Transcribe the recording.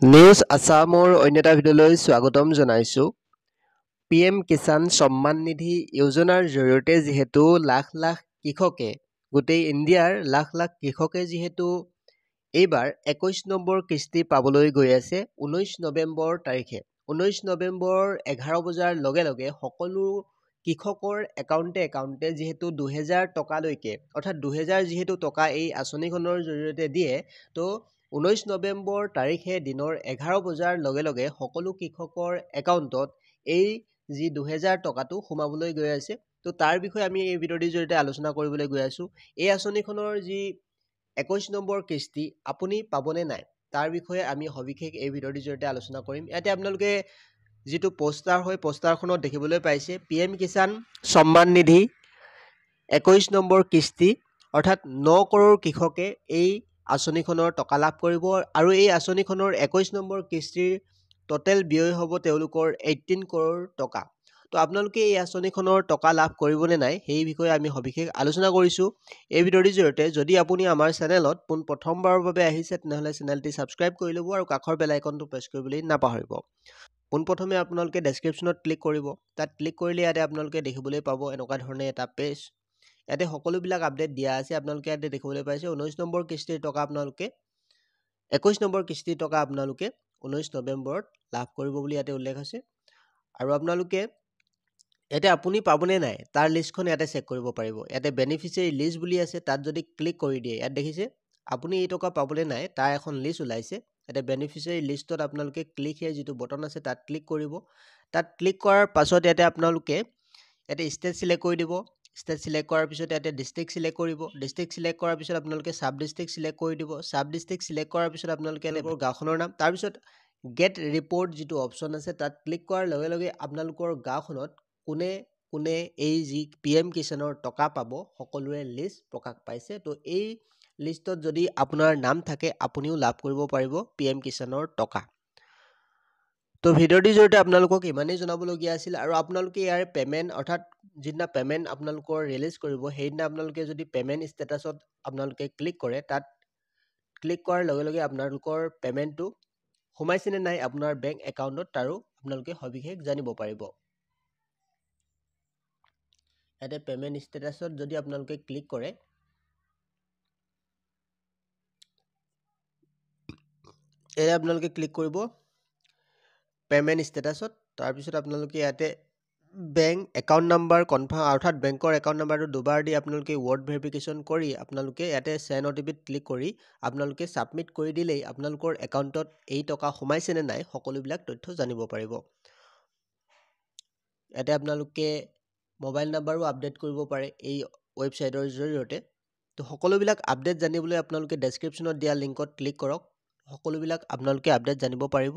News আছামৰ অন্য এটা ভিডিঅ'লৈ স্বাগতম জনাইছোঁ। PM কিষাণ সন্মান নিধি যোজনাৰ জৰিয়তে যিহেতু লাখ লাখ কৃষকে গোটেই ইণ্ডিয়াৰ লাখ লাখ কৃষকে যিহেতু এইবাৰ 21 নম্বৰ কিস্তি পাবলৈ গৈ আছে 19 নৱেম্বৰ তাৰিখে। 19 নৱেম্বৰ 11 বজাৰ লগে লগে সকলো কৃষকৰ একাউণ্টে যিহেতু 2000 টকালৈকে অৰ্থাৎ 2000 যিহেতু টকা এই আঁচনিখনৰ জৰিয়তে দিয়ে, তো 19 নৱেম্বৰ তাৰিখে দিনৰ 11 বজাৰ লগে লগে সকলো কৃষকৰ একাউণ্টত এই যি 2000 টকাটো সোমাবলৈ গৈ আছে। তো তাৰ বিষয়ে আমি এই ভিডিঅ'টিৰ জৰিয়তে আলোচনা কৰিবলৈ গৈ আছোঁ। এই আঁচনিখনৰ যি 21 নম্বৰ কিস্তি আপুনি পাবনে নাই তাৰ বিষয়ে আমি সবিশেষ এই ভিডিঅ'টিৰ জৰিয়তে আলোচনা কৰিম। ইয়াতে আপোনালোকে যিটো পোষ্টাৰ হয় পোষ্টাৰখনত দেখিবলৈ পাইছে PM কিষাণ সন্মান নিধি 21 নম্বৰ কিস্তি অৰ্থাৎ 9 কৰোৰ কৃষকে এই আঁচনিখনৰ টকা লাভ কৰিব আৰু এই আঁচনিখনৰ 21 নম্বৰ কিস্তিৰ টোটেল ব্যয় হ'ব তেওঁলোকৰ 18 কৰোৰ টকা। তো আপোনালোকে এই আঁচনিখনৰ টকা লাভ কৰিবনে নাই সেই বিষয়ে আমি সবিশেষ আলোচনা কৰিছোঁ এই ভিডিঅ'টিৰ জৰিয়তে। যদি আপুনি আমাৰ চেনেলত প্ৰথমবাৰৰ বাবে আহিছে তেনেহ'লে চেনেলটি ছাবস্ক্ৰাইব কৰি ল'ব আৰু কাষৰ বেল আইকনটো প্ৰেছ কৰিবলৈ নাপাহৰিব। পোনপ্ৰথমে আপোনালোকে ডেছক্ৰিপশ্যনত ক্লিক কৰিব। তাত ক্লিক কৰিলে ইয়াতে আপোনালোকে দেখিবলৈ পাব এনেকুৱা ধৰণে এটা পেজ। ইয়াতে সকলোবিলাক আপডেট দিয়া আছে। আপোনালোকে ইয়াতে দেখিবলৈ পাইছে 19 নম্বৰ কিস্তিৰ টকা আপোনালোকে 21 নম্বৰ কিস্তিৰ টকা আপোনালোকে 19 নৱেম্বৰত লাভ কৰিব বুলি ইয়াতে উল্লেখ আছে। আৰু আপোনালোকে ইয়াতে আপুনি পাবনে নাই তাৰ লিষ্টখন ইয়াতে চেক কৰিব পাৰিব। ইয়াতে বেনিফিচিয়াৰী লিষ্ট বুলি আছে, তাত যদি ক্লিক কৰি দিয়ে ইয়াত দেখিছে আপুনি এই টকা পাবনে নাই তাৰ এখন লিষ্ট ওলাইছে। ইয়াতে বেনিফিচিয়াৰী লিষ্টত আপোনালোকে ক্লিক হিয়াৰ যিটো বটন আছে তাত ক্লিক কৰিব। তাত ক্লিক কৰাৰ পাছত ইয়াতে আপোনালোকে ইয়াতে ষ্টেট চিলেক্ট কৰি দিব। ষ্টেট চিলেক্ট কৰাৰ পিছত ইয়াতে ডিষ্ট্ৰিক্ট চিলেক্ট কৰিব। ডিষ্ট্ৰিক্ট চিলেক্ট কৰাৰ পিছত আপোনালোকে চাব ডিষ্ট্ৰিক্ট চিলেক্ট কৰি দিব। চাব ডিষ্ট্ৰিক্ট চিলেক্ট কৰাৰ পিছত আপোনালোকে এনেকৈ গাঁওখনৰ নাম, তাৰপিছত গেট ৰিপৰ্ট যিটো অপশ্যন আছে তাত ক্লিক কৰাৰ লগে লগে আপোনালোকৰ গাঁওখনত কোনে কোনে এই যি PM কিষাণৰ টকা পাব সকলোৰে লিষ্ট প্ৰকাশ পাইছে। তো এই লিষ্টত যদি আপোনাৰ নাম থাকে আপুনিও লাভ কৰিব পাৰিব PM কিষাণৰ টকা। তো ভিডিঅ'টিৰ জৰিয়তে আপোনালোকক ইমানেই জনাবলগীয়া আছিল। আৰু আপোনালোকে ইয়াৰ পে'মেণ্ট অৰ্থাৎ যিদিনা পে'মেণ্ট আপোনালোকৰ ৰিলিজ কৰিব সেইদিনা আপোনালোকে যদি পে'মেণ্ট ষ্টেটাছত আপোনালোকে ক্লিক কৰে, তাত ক্লিক কৰাৰ লগে লগে আপোনালোকৰ পে'মেণ্টটো সোমাইছেনে নাই আপোনাৰ বেংক একাউণ্টত তাৰো আপোনালোকে সবিশেষ জানিব পাৰিব। ইয়াতে পে'মেণ্ট ষ্টেটাছত যদি আপোনালোকে ক্লিক কৰে, ইয়াতে আপোনালোকে ক্লিক কৰিব পে'মেণ্ট ষ্টেটাছত। তাৰপিছত আপোনালোকে ইয়াতে বেংক একাউণ্ট নাম্বাৰ কনফাৰ্ম অৰ্থাৎ বেংকৰ একাউণ্ট নাম্বাৰটো দুবাৰ দি আপোনালোকে ৱৰ্ড ভেৰিফিকেশ্যন কৰি আপোনালোকে ইয়াতে চেণ্ড OTPত ক্লিক কৰি আপোনালোকে ছাবমিট কৰি দিলেই আপোনালোকৰ একাউণ্টত এই টকা সোমাইছেনে নাই সকলোবিলাক তথ্য জানিব পাৰিব। ইয়াতে আপোনালোকে মোবাইল নাম্বাৰো আপডেট কৰিব পাৰে এই ৱেবছাইটৰ জৰিয়তে। তো সকলোবিলাক আপডেট জানিবলৈ আপোনালোকে ডেছক্ৰিপশ্যনত দিয়া লিংকত ক্লিক কৰক। সকলোবিলাক আপোনালোকে আপডেট জানিব পাৰিব।